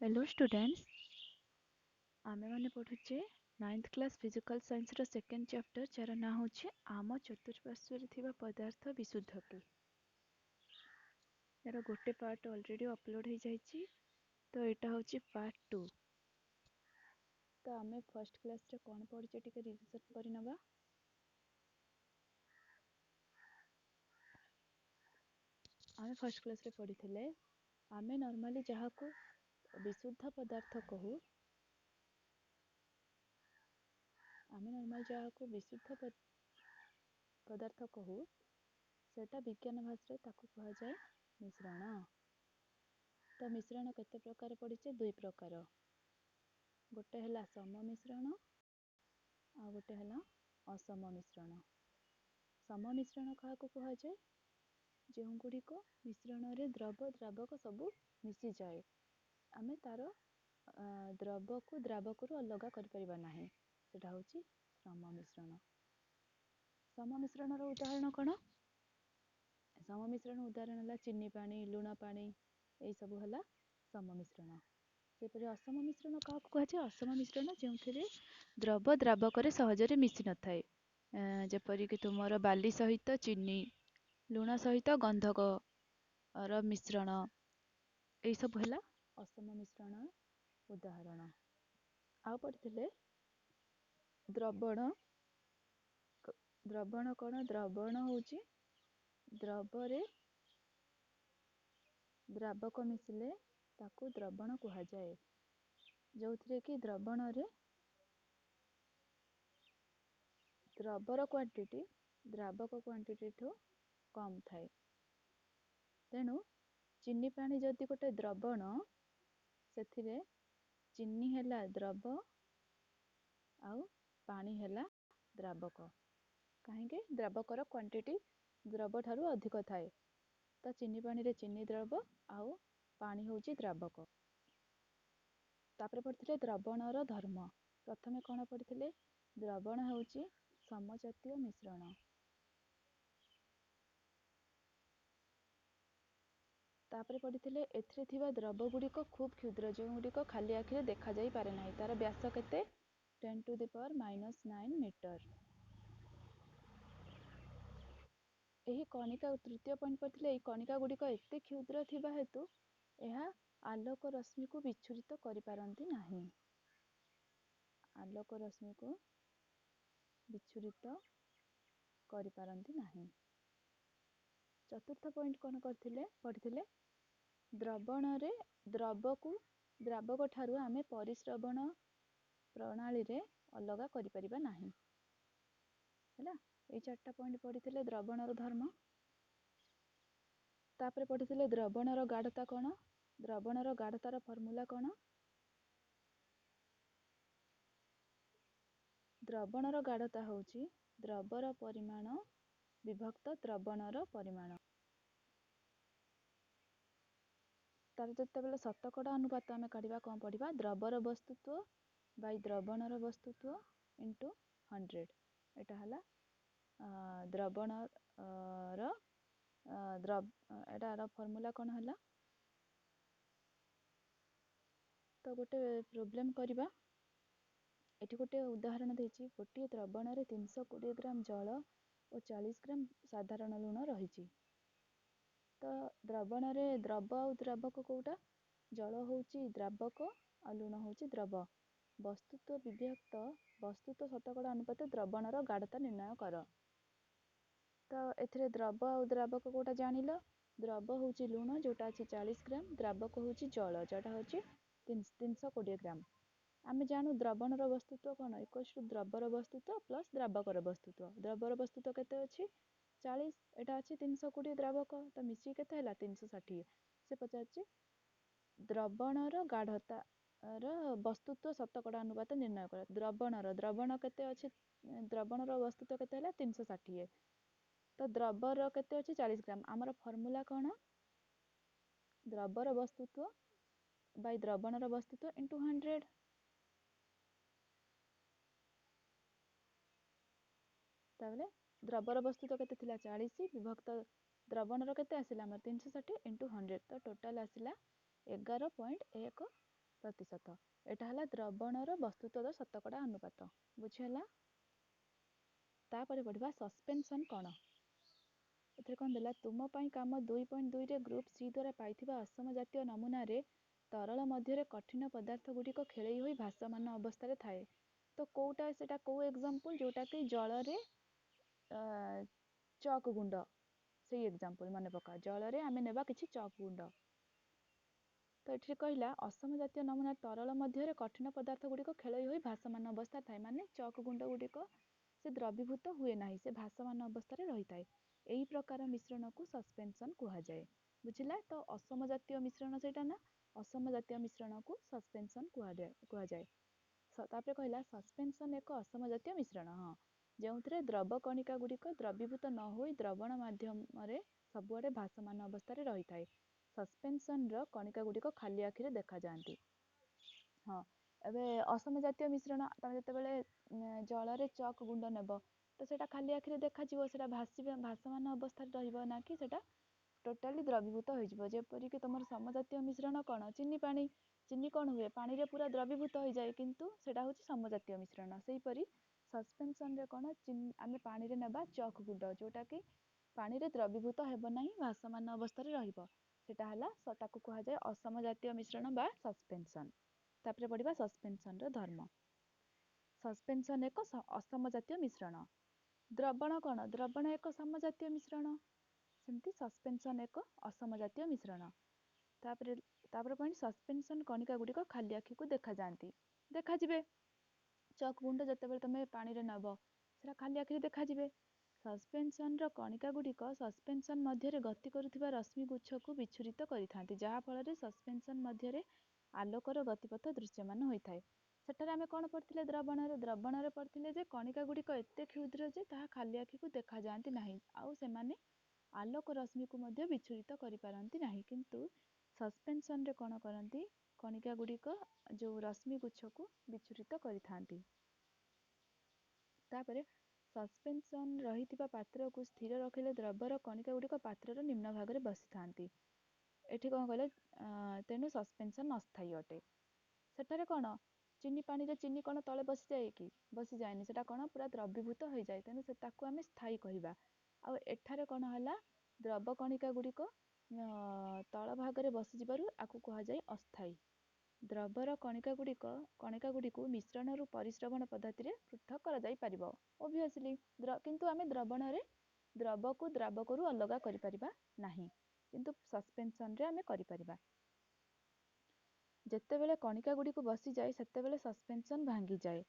Hello students, आमे माने पढ़ुचे 9th क्लास फिजिकल साइंस रो सेकेंड चैप्टर जार ना होचे आम चतुर्पार्श्व रे थिबा पदार्थ विशुद्ध की। यार गोटे पार्ट ऑलरेडी अपलोड हो जाइए, तो यहाँ होची पार्ट 2। तो आमे फर्स्ट क्लास रे कौन पढ़िचे टिके रिविजन करि नबा। आमे फर्स्ट क्लास रे पढ़िथिले आमे नॉर्मली जहा को विशुद्ध पदार्थ कहू, आमे नॉर्मल जहा को विशुद्ध पदार्थ कहू सेटा विज्ञान भाषा ताकू कहा जाए मिश्रण। तो मिश्रण केते प्रकार पड़िचे? दुई प्रकार। गोटे हला सम मिश्रण आ गोटे हला असम मिश्रण। सम मिश्रण क्या कहा जाए? जो गुड़िक मिश्रण रे द्रव द्रावक सबू मिसी जाए, आमे तार द्रव को द्रावक अलग कर परिबा नाही, सेटा होची सम मिश्रण। सम मिश्रण रो उदाहरण कौन? सम मिश्रण उदाहरण हला चीनी पानी, लुण पानी, यही सब हला सम मिश्रण। सेपरि असम मिश्रण क्या कहा जाए? असम मिश्रण जो द्रव द्रावक सहजरे मिसी न थाए, जेपरिक तुमर बाली सहित चीनी, लुण सहित गंधक र मिश्रण, यही सब हला असम मिश्रण उदाहरण। आ पढ़िथिले द्रवण। द्रवण कौन? द्रवण होची द्रवरे द्रावक मिसिले ताकू द्रवण कहा जाए, जो थे कि द्रवण रे द्रवर क्वांटिटी द्रावक क्वांटिटी ठू कम थाए। तेणु चीनी पानी जदि गोटे द्रवण, से चीनी हेला द्रव आउ पानी हेला द्रावक। कहीं द्रावकर क्वांटिटी द्रव ठारू अधिक थाए, तो चीनी पानी रे चीनी द्रव आउ पानी होची द्रावक। तापर पढ़िथिले द्रवणर धर्म। प्रथमे कौन पढ़िथिले? द्रवण होची समजातीय मिश्रण। तापर पढ़िथिले एथिरे थिबा द्रव गुड़िक खूब क्षुद्र, जो गुड़िक खाली आखिरे देखा जाई पारे नाही। तार व्यास केते? 10⁻⁹ मीटर। यही कणिका तृतीय पॉइंट पढ़िथिले, एही कणिका गुड़िक एते क्षुद्र थिबा हेतु यह आलोक रश्मि को विच्छुरित करि पारंती नाही। आलोक रश्मि को विच्छुरित करि पारंती नाही। चतुर्थ पॉइंट कौन करथिले? पढ़िथिले द्रवण रे द्रव को द्रावक ठारू आमे परिश्रवण प्रणाली रे अलगा करि परिबा नाही। हैला, ए चारटा पॉइंट पढ़िथिले द्रवणर धर्म। तापर पढ़िथिले द्रवणर गाढ़ता कौन? द्रवणर गाढ़तार फॉर्मूला कौन? द्रवणर गाढ़ता होची द्रवर परिमाण विभक्त द्रवणर परिमाण। तार जेतेबेले शतकड़ा अनुपात आमे काढ़िबा, कौन पढ़िबा? द्रवर वस्तुत्व बाई द्रवणर वस्तुत्व इंटू 100। एटा हला द्रवणर एटार फॉर्मूला कौन हला? तो गोटे प्रोब्लेम करिबा। एठी गोटे उदाहरण देछि, गोटे द्रवण रे 320 ग्राम जल और 40 ग्राम साधारण लुण रहिछि। तो द्रवण रे द्रव और द्रावक कोटा? जल होची द्रावक आ लुण होची द्रव। वस्तुत्व विभक्त वस्तुत्व शतकड़ा अनुपात द्रवणर गाढ़ता निर्णय कर। तो एथिरे द्रव और द्रावक कोटा जानिल। द्रव होची लुण जोटा अछि 40 ग्राम, द्रावक होची जल जोटा होची 320 ग्राम। आमे जानू द्रवणर वस्तुत्व कौन? इक्वल्स टू द्रवर वस्तुत्व प्लस द्रावकर वस्तुत्व। द्रवर वस्तुत्व केते अछि? 40, एटा अछि 320 द्रावक, तो मिसी केते हला 360। से पचारछि द्रवणर गाढ़ता वस्तुत्व शतकड़ा अनुपात निर्णय कर। द्रवण केते अछि? द्रवणर वस्तुत्व केते हला 360, तो द्रवर केते अछि 40 ग्राम। आमर फॉर्मूला कौन? द्रवर वस्तुत्व बाई द्रवणर वस्तुत्व इंटू 100। ताबले द्रवर वस्तुत्व केते थिला 40 विभक्त द्रवणर केते आसिला हमर 360 इंटू 100, तो टोटल आसिला 11.1 ପ୍ରତିଶତ। ଏଟା ହେଲା ଦ୍ରବଣର ବସ୍ତୁତ୍ୱର ଶତକଡ଼ା ଅନୁପାତ। ବୁଝିହେଲା? ତାପରେ ପଢିବା ସସ୍ପେନ୍ସନ୍ କ'ଣ? ଏଥିରେ କ'ଣ ଦେଲା? ତୁମ ପାଇଁ କାମ 2.2ରେ ଗ୍ରୁପ ସି ଦ୍ୱାରା ପାଇଥିବା ଅସମ ଜାତୀୟ ନମୁନାରେ ତରଳ ମଧ୍ୟରେ କଠିନ ପଦାର୍ଥ ଗୁଡ଼ିକ ଖେଳେଇ ହୋଇ ଭାସମାନ ଅବସ୍ଥାରେ ଥାଏ। ତ କୋଉଟା ସେଟା କୋଉ ଏକ୍ସାମ୍ପଲ? ଯୋଉଟା କି ଜଳରେ ଚକ୍ ଗୁଣ୍ଡ, ସେଇ ଏକ୍ସାମ୍ପଲ ମନେ ପକା। ଜଳରେ ଆମେ ନେବା କିଛି ଚକ୍ ଗୁଣ୍ଡ। ତ ଏଠିରେ କହିଲା ଅସମ ଜାତୀୟ ନମୁନା ତରଳ ମଧ୍ୟରେ କଠିନ ପଦାର୍ଥ ଗୁଡ଼ିକ ଖେଳେଇ ହୋଇ ଭାସମାନ ଅବସ୍ଥାରେ ଥାଏ। ମାନେ ଚକ୍ ଗୁଣ୍ଡ ଗୁଡ଼ିକ ସେ ଦ୍ରବୀଭୂତ ହୁଏ ନାହିଁ, ସେ ଭାସମାନ ଅବସ୍ଥାରେ ରହିଥାଏ। ଏହି ପ୍ରକାର ମିଶ୍ରଣକୁ ସସ୍ପେନ୍ସନ୍ କୁହାଯାଏ। ବୁଝିଲା? ତ ଅସମ ଜାତୀୟ ମିଶ୍ରଣ ସେଇଟା ନା, ଅସମ ଜାତୀୟ ମିଶ୍ରଣକୁ ସସ୍ପେନ୍ସନ୍ କୁହାଯାଏ। ତାପରେ କହିଲା ସସ୍ପେନ୍ସନ୍ ଏକ ଅସମ ଜାତୀୟ ମିଶ୍ରଣ। ହଁ, ଯେଉଁଥିରେ ଦ୍ରବ କଣିକା ଗୁଡ଼ିକ ଦ୍ରବୀଭୂତ ନ ହୋଇ ଦ୍ରବଣ ମାଧ୍ୟମରେ ସବୁଆଡ଼େ ଭାସମାନ ଅବସ୍ଥାରେ ରହିଥାଏ। ସସ୍ପେନ୍ସନ୍ର କଣିକା ଗୁଡ଼ିକ ଖାଲି ଆଖିରେ ଦେଖାଯାଆନ୍ତି। ହଁ, ଏବେ ଅସମ ଜାତୀୟ ମିଶ୍ରଣ ତମେ ଯେତେବେଳେ ଜଳରେ ଚକ୍ ଗୁଣ୍ଡ ନେବ ତ ସେଇଟା ଖାଲି ଆଖିରେ ଦେଖାଯିବ, ସେଇଟା ଭାସମାନ ଅବସ୍ଥାରେ ରହିବ ନା କି ସେଇଟା ଟୋଟାଲି ଦ୍ରବୀଭୂତ ହୋଇଯିବ। ଯେପରିକି ତମର ସମଜାତୀୟ ମିଶ୍ରଣ କ'ଣ? ଚିନି ପାଣି। ଚିନି କ'ଣ ହୁଏ? ପାଣିରେ ପୁରା ଦ୍ରବୀଭୂତ ହୋଇଯାଏ, କିନ୍ତୁ ସେଇଟା ହେଉଛି ସମଜାତୀୟ ମିଶ୍ରଣ। ସେହିପରି ସସ୍ପେନ୍ସନ୍ରେ କ'ଣ? ଆମେ ପାଣିରେ ନେବା ଚକ୍ ଗୁଣ୍ଡ, ଯୋଉଟାକି ପାଣିରେ ଦ୍ରବୀଭୂତ ହେବ ନାହିଁ, ଭାସମାନ ଅବସ୍ଥାରେ ରହିବ। ସେଟା ହେଲା, ତାକୁ କୁହାଯାଏ ଅସମ ଜାତୀୟ ମିଶ୍ରଣ ବା ସସ୍ପେନ୍ସନ୍। ତାପରେ ପଢିବା ସସ୍ପେନ୍ସନ୍ର ଧର୍ମ। ସସ୍ପେନ୍ସନ୍ ଏକ ଅସମ ଜାତୀୟ ମିଶ୍ରଣ। ଦ୍ରବଣ କ'ଣ? ଦ୍ରବଣ ଏକ ସମଜାତୀୟ ମିଶ୍ରଣ। ସେମିତି ସସ୍ପେନ୍ସନ୍ ଏକ ଅସମ ଜାତୀୟ ମିଶ୍ରଣ। ତାପରେ ପଏଣ୍ଟ ସସ୍ପେନ୍ସନ୍ କଣିକା ଗୁଡ଼ିକ ଖାଲି ଆଖିକୁ ଦେଖାଯାଆନ୍ତି। ଦେଖାଯିବେ। ଚକ୍ ଗୁଣ୍ଡ ଯେତେବେଳେ ତମେ ପାଣିରେ ନେବ ସେଟା ଖାଲି ଆଖିରେ ଦେଖାଯିବେ। ସସ୍ପେନ୍ସନ୍ର କଣିକା ଗୁଡ଼ିକ ସସ୍ପେନ୍ସନ୍ ମଧ୍ୟରେ ଗତି କରୁଥିବା ରଶ୍ମି ଗୁଚ୍ଛକୁ ବିଚ୍ଛୁରିତ କରିଥାନ୍ତି, ଯାହାଫଳରେ ସସ୍ପେନ୍ସନ୍ ମଧ୍ୟରେ ଆଲୋକର ଗତିପଥ ଦୃଶ୍ୟମାନ ହୋଇଥାଏ। ସେଠାରେ ଆମେ କ'ଣ ପଢ଼ିଥିଲେ? ଦ୍ରବଣରେ ପଢ଼ିଥିଲେ ଯେ କଣିକା ଗୁଡ଼ିକ ଏତେ କ୍ଷୁଦ୍ର ଯେ ତାହା ଖାଲି ଆଖିକୁ ଦେଖାଯାଆନ୍ତି ନାହିଁ, ଆଉ ସେମାନେ ଆଲୋକ ରଶ୍ମିକୁ ମଧ୍ୟ ବିଚ୍ଛୁରିତ କରିପାରନ୍ତି ନାହିଁ। କିନ୍ତୁ ସସ୍ପେନ୍ସନ୍ରେ କ'ଣ କରନ୍ତି? କଣିକା ଗୁଡ଼ିକ ଯେଉଁ ରଶ୍ମି ଗୁଚ୍ଛକୁ ବିଚ୍ଛୁରିତ କରିଥାନ୍ତି। ତାପରେ ସସ୍ପେନ୍ସନ୍ ରହିଥିବା ପାତ୍ରକୁ ସ୍ଥିର ରଖିଲେ ଦ୍ରବର କଣିକା ଗୁଡ଼ିକ ପାତ୍ରର ନିମ୍ନ ଭାଗରେ ବସିଥାନ୍ତି। ଏଠି କ'ଣ କହିଲେ? ତେଣୁ ସସ୍ପେନ୍ସନ୍ ଅସ୍ଥାୟୀ ଅଟେ। ସେଠାରେ କ'ଣ? ଚିନି ପାଣିରେ ଚିନି କ'ଣ ତଳେ ବସିଯାଏ କି? ବସିଯାଏନି। ସେଟା କ'ଣ? ପୁରା ଦ୍ରବୀଭୂତ ହୋଇଯାଏ। ତେଣୁ ତାକୁ ଆମେ ସ୍ଥାୟୀ କହିବା। ଆଉ ଏଠାରେ କ'ଣ ହେଲା? ଦ୍ରବ କଣିକା ଗୁଡ଼ିକ ତଳ ଭାଗରେ ବସିଯିବାରୁ ଆକୁ କୁହାଯାଏ ଅସ୍ଥାୟୀ। ଦ୍ରବର କଣିକା ଗୁଡ଼ିକୁ ମିଶ୍ରଣରୁ ପରିସ୍ରବଣ ପଦ୍ଧତିରେ ପୃଥକ୍ କରାଯାଇ ପାରିବ ଓଭିୟସଲି, କିନ୍ତୁ ଆମେ ଦ୍ରବଣରେ ଦ୍ରବକୁ ଦ୍ରାବକରୁ ଅଲଗା କରିପାରିବା ନାହିଁ, କିନ୍ତୁ ସସ୍ପେନ୍ସନ୍ରେ ଆମେ କରିପାରିବା। ଯେତେବେଳେ କଣିକା ଗୁଡ଼ିକୁ ବସିଯାଏ ସେତେବେଳେ ସସ୍ପେନ୍ସନ୍ ଭାଙ୍ଗିଯାଏ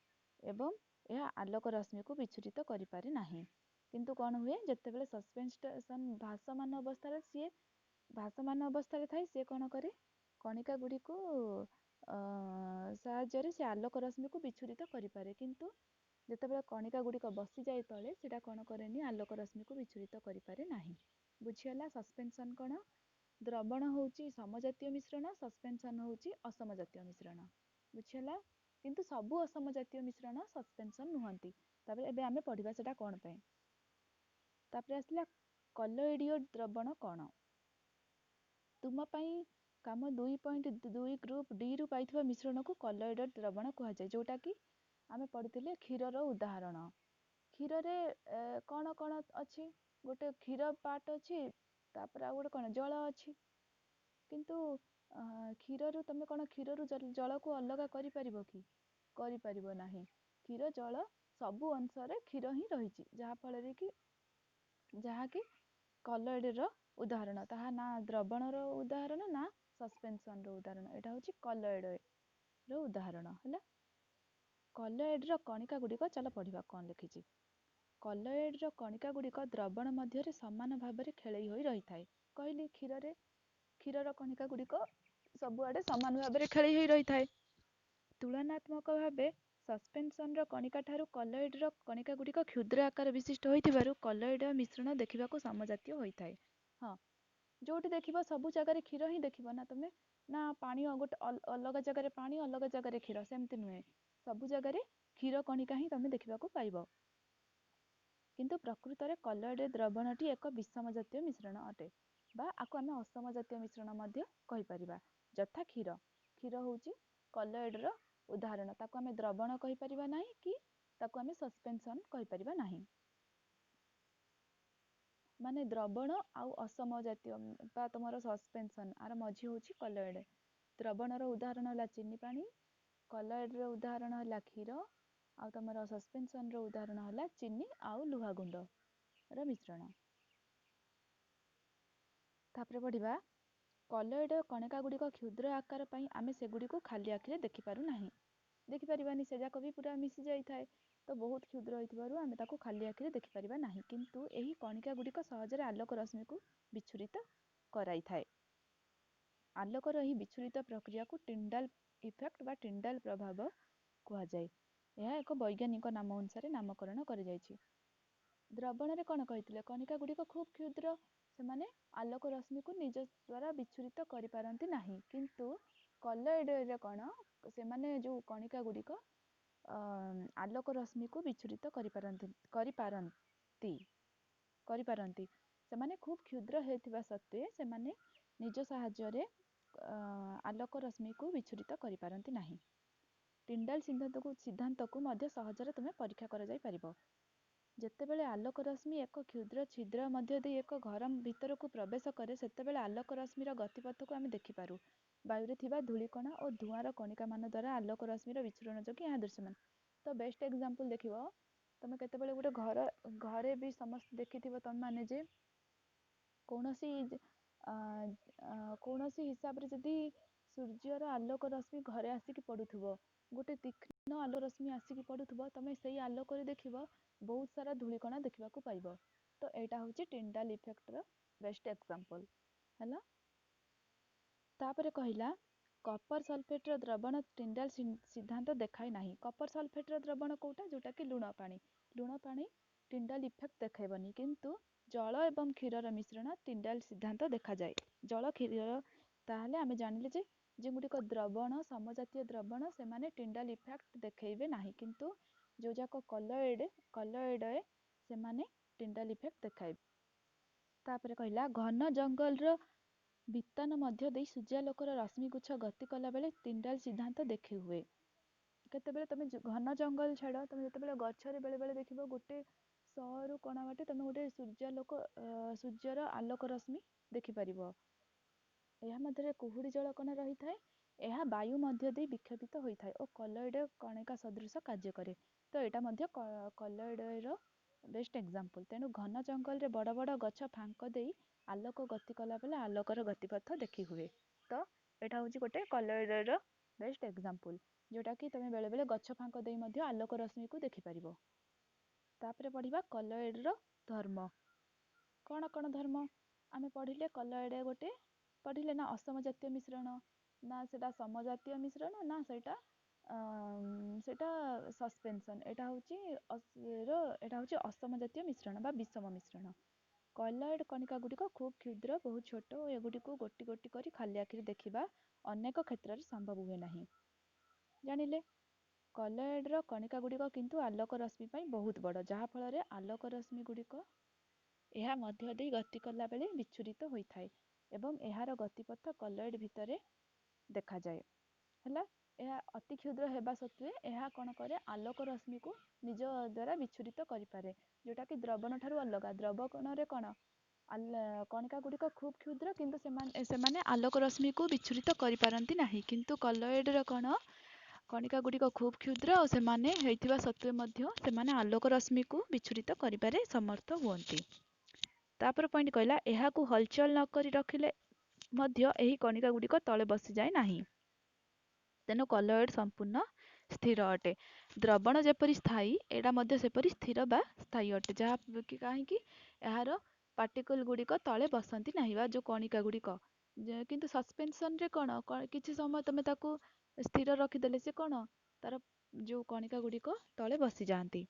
ଏବଂ ଏହା ଆଲୋକ ରଶ୍ମିକୁ ବିଚ୍ଛୁରିତ କରିପାରେ ନାହିଁ। କିନ୍ତୁ କ'ଣ ହୁଏ? ଯେତେବେଳେ ସସ୍ପେନ୍ସନ୍ ଭାସମାନ ଅବସ୍ଥାରେ ଥାଏ, ସିଏ କ'ଣ କରେ? କଣିକା ଗୁଡ଼ିକୁ ସାହାଯ୍ୟରେ ସେ ଆଲୋକ ରଶ୍ମିକୁ ବିଚ୍ଛୁରିତ କରିପାରେ, କିନ୍ତୁ ଯେତେବେଳେ କଣିକା ଗୁଡ଼ିକ ବସିଯାଏ ତଳେ, ସେଟା କ'ଣ କରେନି? ଆଲୋକ ରଶ୍ମିକୁ ବିଚ୍ଛୁରିତ କରିପାରେ ନାହିଁ। ବୁଝିହେଲା? ସସ୍ପେନ୍ସନ୍ କ'ଣ? ଦ୍ରବଣ ହେଉଛି ସମଜାତୀୟ ମିଶ୍ରଣ, ସସ୍ପେନ୍ସନ୍ ହେଉଛି ଅସମ ଜାତୀୟ ମିଶ୍ରଣ। ବୁଝିହେଲା? କିନ୍ତୁ ସବୁ ଅସମ ଜାତୀୟ ମିଶ୍ରଣ ସସ୍ପେନ୍ସନ୍ ନୁହନ୍ତି। ତାପରେ ଏବେ ଆମେ ପଢିବା ସେଟା କ'ଣ ପାଇଁ। ତାପରେ ଆସିଲା କଲୋଇଡୀୟ ଦ୍ରବଣ କ'ଣ? ତୁମ ପାଇଁ କାମ 2.2 ଗ୍ରୁପ ଡି ରୁ ପାଇଥିବା ମିଶ୍ରଣକୁ କଲୋଇଡ ଦ୍ରବଣ କୁହାଯାଏ, ଯୋଉଟା କି ଆମେ ପଢିଥିଲେ କ୍ଷୀରର ଉଦାହରଣ। କ୍ଷୀରରେ କ'ଣ କ'ଣ ଅଛି? ଗୋଟେ କ୍ଷୀର ପାର୍ଟ ଅଛି, ତାପରେ ଆଉ ଗୋଟେ କ'ଣ? ଜଳ ଅଛି। କିନ୍ତୁ କ୍ଷୀରରୁ ତମେ କ'ଣ କ୍ଷୀରରୁ ଜଳକୁ ଅଲଗା କରିପାରିବ କି? କରିପାରିବ ନାହିଁ। କ୍ଷୀର ଜଳ ସବୁ ଅଂଶରେ କ୍ଷୀର ହିଁ ରହିଛି, ଯାହାକି କଲୋଇଡର ଉଦାହରଣ। ତାହା ନା ଦ୍ରବଣର ଉଦାହରଣ, ନା ସସ୍ପେନ୍ସନ୍ର ଉଦାହରଣ। ଏଇଟା ହେଉଛି କଲୋଇଡର ଉଦାହରଣ। ହେଲା? କଲୋଇଡର କଣିକା ଗୁଡ଼ିକ, ଚାଲ ପଢିବା କ'ଣ ଲେଖିଛି। କଲୋଇଡର କଣିକା ଗୁଡ଼ିକ ଦ୍ରବଣ ମଧ୍ୟରେ ସମାନ ଭାବରେ ଖେଳେଇ ହୋଇ ରହିଥାଏ। କହିଲି କ୍ଷୀରର କଣିକା ଗୁଡ଼ିକ ସବୁଆଡ଼େ ସମାନ ଭାବରେ ଖେଳେଇ ହୋଇ ରହିଥାଏ। ତୁଳନାତ୍ମକ ଭାବେ ସସ୍ପେନ୍ସନ୍ର କଣିକା ଠାରୁ କଲୋଇଡର କଣିକା ଗୁଡ଼ିକ କ୍ଷୁଦ୍ର ଆକାର ବିଶିଷ୍ଟ ହୋଇଥିବାରୁ କଲୋଇଡ ମିଶ୍ରଣ ଦେଖିବାକୁ ସମଜାତୀୟ ହୋଇଥାଏ। ହଁ, ଯୋଉଠି ଦେଖିବ ସବୁ ଜାଗାରେ କ୍ଷୀର ହିଁ ଦେଖିବ ନା ତମେ, ନା ପାଣି ଗୋଟେ ଅଲଗା ଜାଗାରେ ପାଣି, ଅଲଗା ଜାଗାରେ କ୍ଷୀର, ସେମିତି ନୁହେଁ। ସବୁ ଜାଗାରେ କ୍ଷୀର କଣିକା ହିଁ ତମେ ଦେଖିବାକୁ ପାଇବ। କିନ୍ତୁ ପ୍ରକୃତରେ କଲୋଇଡ ଦ୍ରବଣଟି ଏକ ବିଷମ ଜାତୀୟ ମିଶ୍ରଣ ଅଟେ, ବା ଆକୁ ଆମେ ଅସମ ଜାତୀୟ ମିଶ୍ରଣ ମଧ୍ୟ କହିପାରିବା। ଯଥା କ୍ଷୀର ହେଉଛି କଲଏଡ଼୍ର ଉଦାହରଣ। ତାକୁ ଆମେ ଦ୍ରବଣ କହିପାରିବା ନାହିଁ କି ତାକୁ ଆମେ ସସ୍ପେନ୍ସନ୍ କହିପାରିବା ନାହିଁ। ମାନେ ଦ୍ରବଣ ଆଉ ଅସମ ଜାତୀୟ ବା ତୁମର ସସ୍ପେନ୍ସନ୍ ଆର ମଝି ହେଉଛି କଲଏଡ଼୍। ଦ୍ରବଣର ଉଦାହରଣ ହେଲା ଚିନି ପାଣି, କଲଏଡ଼୍ର ଉଦାହରଣ ହେଲା କ୍ଷୀର, ଆଉ ତୁମର ସସ୍ପେନ୍ସନ୍ର ଉଦାହରଣ ହେଲା ଚିନି ଆଉ ଲୁହା ଗୁଣ୍ଡର ମିଶ୍ରଣ। ତାପରେ ପଢ଼ିବା କଲଏଡ଼୍ କଣିକା ଗୁଡ଼ିକ କ୍ଷୁଦ୍ର ଆକାର ପାଇଁ ଆମେ ସେଗୁଡ଼ିକୁ ଖାଲି ଆଖିରେ ଦେଖିପାରୁନାହିଁ। ଦେଖିପାରିବାନି, ସେ ଯାକ ବି ପୁରା ମିଶି ଯାଇଥାଏ, ତ ବହୁତ କ୍ଷୁଦ୍ର ହୋଇଥିବାରୁ ଆମେ ତାକୁ ଖାଲି ଆଖିରେ ଦେଖିପାରିବା ନାହିଁ। କିନ୍ତୁ ଏହି କଣିକା ଗୁଡ଼ିକ ସହଜରେ ଆଲୋକ ରଶ୍ମିକୁ ବିଚ୍ଛୁରିତ କରାଇଥାଏ। ଆଲୋକର ଏହି ବିଚ୍ଛୁରିତ ପ୍ରକ୍ରିୟାକୁ ଟିଣ୍ଡାଲ ଇଫେକ୍ଟ ବା ଟିଣ୍ଡାଲ ପ୍ରଭାବ କୁହାଯାଏ। ଏହା ଏକ ବୈଜ୍ଞାନିକ ନାମ ଅନୁସାରେ ନାମକରଣ କରାଯାଇଛି। ଦ୍ରବଣରେ କ'ଣ କହିଥିଲେ? କଣିକା ଗୁଡ଼ିକ ଖୁବ୍ କ୍ଷୁଦ୍ର, ସେମାନେ ଆଲୋକ ରଶ୍ମିକୁ ନିଜ ଦ୍ୱାରା ବିଚ୍ଛୁରିତ କରିପାରନ୍ତି ନାହିଁ। କିନ୍ତୁ କଲଏଡ଼୍ରେ କ'ଣ, ସେମାନେ ଯେଉଁ କଣିକା ଗୁଡ଼ିକ ଆଲୋକ ରଶ୍ମିକୁ ବିଚ୍ଛୁରିତ କରିପାରନ୍ତି। ସେମାନେ ଖୁବ୍ କ୍ଷୁଦ୍ର ହେଉଥିବା ସତ୍ତ୍ୱେ ସେମାନେ ନିଜ ସାହାଯ୍ୟରେ ଆଲୋକ ରଶ୍ମିକୁ ବିଚ୍ଛୁରିତ କରିପାରନ୍ତି ନାହିଁ। ଟିଣ୍ଡାଲ ସିଦ୍ଧାନ୍ତକୁ ମଧ୍ୟ ସହଜରେ ତୁମେ ପରୀକ୍ଷା କରାଯାଇପାରିବ। ଯେତେବେଳେ ଆଲୋକ ରଶ୍ମି ଏକ କ୍ଷୁଦ୍ର ଛିଦ୍ର ମଧ୍ୟ ଦେଇ ଏକ ଘର ଭିତରକୁ ପ୍ରବେଶ କରେ, ସେତେବେଳେ ଆଲୋକ ରଶ୍ମିର ଗତିପଥକୁ ଆମେ ଦେଖିପାରୁ। ବାୟୁରେ ଥିବା ଧୂଳିକଣା ଓ ଧୂଆଁର କଣିକାମାନ ଦ୍ୱାରା ଆଲୋକ ରଶ୍ମିର ବିଚ୍ଛୁରଣ ଯୋଗୁଁ ଏହା ଦୃଶ୍ୟମାନ। ତ ବେଷ୍ଟ ଏକ୍ଜାମ୍ପଲ୍ ଦେଖିବ, ତମେ କେତେବେଳେ ଗୋଟେ ଘରେ ବି ସମସ୍ତେ ଦେଖିଥିବ ତମେମାନେ ଯେ କୌଣସି ହିସାବରେ ଯଦି ସୂର୍ଯ୍ୟର ଆଲୋକ ରଶ୍ମି ଘରେ ଆସିକି ପଡ଼ୁଥିବ, ଗୋଟେ ତୀକ୍ଷ୍ଣ ଆଲୋକ ରଶ୍ମି ଆସିକି ପଡ଼ୁଥିବ, ତମେ ସେଇ ଆଲୋକରେ ଦେଖିବ ବହୁତ ସାରା ଧୂଳିକଣା ଦେଖିବାକୁ ପାଇବ। ତ ଏଇଟା ହେଉଛି ଟିଣ୍ଡାଲ ଇଫେକ୍ଟର ବେଷ୍ଟ ଏକ୍ଜାମ୍ପଲ୍ ହେଲା। ତାପରେ କହିଲା କପର ସଲଫେଟ୍ର ଦ୍ରବଣ ଟିଣ୍ଡାଲ ସିଦ୍ଧାନ୍ତ ଦେଖାଏ ନାହିଁ। କପର ସଲଫେଟ୍ର ଦ୍ରବଣ କୋଉଟା? ଯୋଉଟାକି ଲୁଣ ପାଣି। ଲୁଣ ପାଣି ଟିଣ୍ଡାଲ ଇଫେକ୍ଟ ଦେଖାଇବନି, କିନ୍ତୁ ଜଳ ଏବଂ କ୍ଷୀରର ମିଶ୍ରଣ ଟିଣ୍ଡାଲ ସିଦ୍ଧାନ୍ତ ଦେଖାଯାଏ। ଜଳ କ୍ଷୀର, ତାହେଲେ ଆମେ ଜାଣିଲେ ଯେ ଯେଉଁଗୁଡ଼ିକ ଦ୍ରବଣ, ସମଜାତୀୟ ଦ୍ରବଣ, ସେମାନେ ଟିଣ୍ଡାଲ ଇଫେକ୍ଟ ଦେଖାଇବେ ନାହିଁ, କିନ୍ତୁ ଯେଉଁଯାକ କଲଏଡ଼୍ ସେମାନେ ଟିଣ୍ଡାଲ ଇଫେକ୍ଟ ଦେଖାଇବେ। ତାପରେ କହିଲା ଘନ ଜଙ୍ଗଲର ବିତାନ ମଧ୍ୟ ଦେଇ ସୂର୍ଯ୍ୟାଲୋକର ରଶ୍ମିଗୁଚ୍ଛ ଗତି କଲାବେଳେ ଟିଣ୍ଡାଲ ସିଦ୍ଧାନ୍ତ ଦେଖି ହୁଏ। କେତେବେଳେ ତମେ ଘନ ଜଙ୍ଗଲ ଛାଡ଼, ତମେ ଯେତେବେଳେ ଗଛରେ ବେଳେବେଳେ ଦେଖିବ ଗୋଟେ 100ରୁ କଣା ବାଟେ ତମେ ଗୋଟେ ସୂର୍ଯ୍ୟର ଆଲୋକ ରଶ୍ମି ଦେଖିପାରିବ। ଏହା ମଧ୍ୟରେ କୁହୁଡ଼ି ଜଳକଣା ରହିଥାଏ। ଏହା ବାୟୁ ମଧ୍ୟ ଦେଇ ବିକ୍ଷେପିତ ହୋଇଥାଏ ଓ କଲଏଡ଼୍ କଣିକା ସଦୃଶ କାର୍ଯ୍ୟ କରେ। ତ ଏଇଟା ମଧ୍ୟ କଲଏଡ଼୍ର ବେଷ୍ଟ ଏକ୍ଜାମ୍ପଲ୍। ତେଣୁ ଘନ ଜଙ୍ଗଲରେ ବଡ଼ ବଡ଼ ଗଛ ଫାଙ୍କ ଦେଇ ଆଲୋକ ଗତି କଲାବେଳେ ଆଲୋକର ଗତିପଥ ଦେଖି ହୁଏ। ତ ଏଇଟା ହେଉଛି ଗୋଟେ କଲଏଡ଼୍ର ବେଷ୍ଟ ଏକ୍ଜାମ୍ପଲ୍, ଯେଉଁଟାକି ତମେ ବେଳେବେଳେ ଗଛ ଫାଙ୍କ ଦେଇ ମଧ୍ୟ ଆଲୋକ ରଶ୍ମିକୁ ଦେଖିପାରିବ। ତାପରେ ପଢ଼ିବା କଲଏଡ଼୍ର ଧର୍ମ। କ'ଣ କ'ଣ ଧର୍ମ ଆମେ ପଢ଼ିଲେ? କଲଏଡ଼୍ ଗୋଟେ ପଢ଼ିଲେ ନା ଅସମ ଜାତୀୟ ମିଶ୍ରଣ, ନା ସେଇଟା ସମଜାତୀୟ ମିଶ୍ରଣ, ନା ସେଇଟା ସସ୍ପେନ୍ସନ୍। ଏଇଟା ହେଉଛି ଅସମ ଜାତୀୟ ମିଶ୍ରଣ ବା ବିଷମ ମିଶ୍ରଣ। କଲଏଡ଼୍ କଣିକା ଗୁଡ଼ିକ ଖୁବ୍ କ୍ଷୁଦ୍ର, ବହୁତ ଛୋଟ ଓ ଏଗୁଡ଼ିକୁ ଗୋଟି ଗୋଟି କରି ଖାଲି ଆଖିରେ ଦେଖିବା ଅନେକ କ୍ଷେତ୍ରରେ ସମ୍ଭବ ହୁଏ ନାହିଁ। ଜାଣିଲେ, କଲଏଡ଼୍ର କଣିକା ଗୁଡ଼ିକ କିନ୍ତୁ ଆଲୋକ ରଶ୍ମି ପାଇଁ ବହୁତ ବଡ଼, ଯାହାଫଳରେ ଆଲୋକ ରଶ୍ମି ଗୁଡ଼ିକ ଏହା ମଧ୍ୟ ଦେଇ ଗତି କଲାବେଳେ ବିଚ୍ଛୁରିତ ହୋଇଥାଏ ଏବଂ ଏହାର ଗତିପଥ କଲଏଡ଼୍ ଭିତରେ ଦେଖାଯାଏ ହେଲା। ଏହା ଅତି କ୍ଷୁଦ୍ର ହେବା ସତ୍ତ୍ୱେ ଏହା କ'ଣ କରେ? ଆଲୋକ ରଶ୍ମିକୁ ନିଜ ଦ୍ୱାରା ବିଚ୍ଛୁରିତ କରିପାରେ, ଯେଉଁଟାକି ଦ୍ରବଣ ଠାରୁ ଅଲଗା। ଦ୍ରବଣରେ କ'ଣ, କଣିକା ଗୁଡ଼ିକ ଖୁବ୍ କ୍ଷୁଦ୍ର, କିନ୍ତୁ ସେମାନେ ଆଲୋକ ରଶ୍ମିକୁ ବିଚ୍ଛୁରିତ କରିପାରନ୍ତି ନାହିଁ। କିନ୍ତୁ କଲଏଡ଼୍ର କ'ଣ, କଣିକା ଗୁଡ଼ିକ ଖୁବ୍ କ୍ଷୁଦ୍ର ଓ ସେମାନେ ହୋଇଥିବା ସତ୍ତ୍ୱେ ମଧ୍ୟ ସେମାନେ ଆଲୋକ ରଶ୍ମିକୁ ବିଚ୍ଛୁରିତ କରିବାରେ ସମର୍ଥ ହୁଅନ୍ତି। ତାପରେ ପଏଣ୍ଟ କହିଲା ଏହାକୁ ହଲଚଲ ନ କରି ରଖିଲେ ମଧ୍ୟ ଏହି କଣିକା ଗୁଡ଼ିକ ତଳେ ବସିଯାଏ ନାହିଁ। ତେଣୁ କଲଏଡ଼୍ ସମ୍ପୂର୍ଣ୍ଣ ସ୍ଥିର ଅଟେ। ଦ୍ରବଣ ଯେପରି ସ୍ଥାୟୀ, ଏଇଟା ମଧ୍ୟ ସେପରି ସ୍ଥିର ବା ସ୍ଥାୟୀ ଅଟେ, ଯାହାକି କାହିଁକି ଏହାର ପାର୍ଟିକଲ ଗୁଡ଼ିକ ତଳେ ବସନ୍ତି ନାହିଁ ବା ଯେଉଁ କଣିକା ଗୁଡ଼ିକ। କିନ୍ତୁ ସସ୍ପେନ୍ସନ୍ରେ କ'ଣ, କିଛି ସମୟ ତମେ ତାକୁ ସ୍ଥିର ରଖିଦେଲେ ସେ କ'ଣ, ତାର ଯେଉଁ କଣିକା ଗୁଡ଼ିକ ତଳେ ବସିଯାଆନ୍ତି।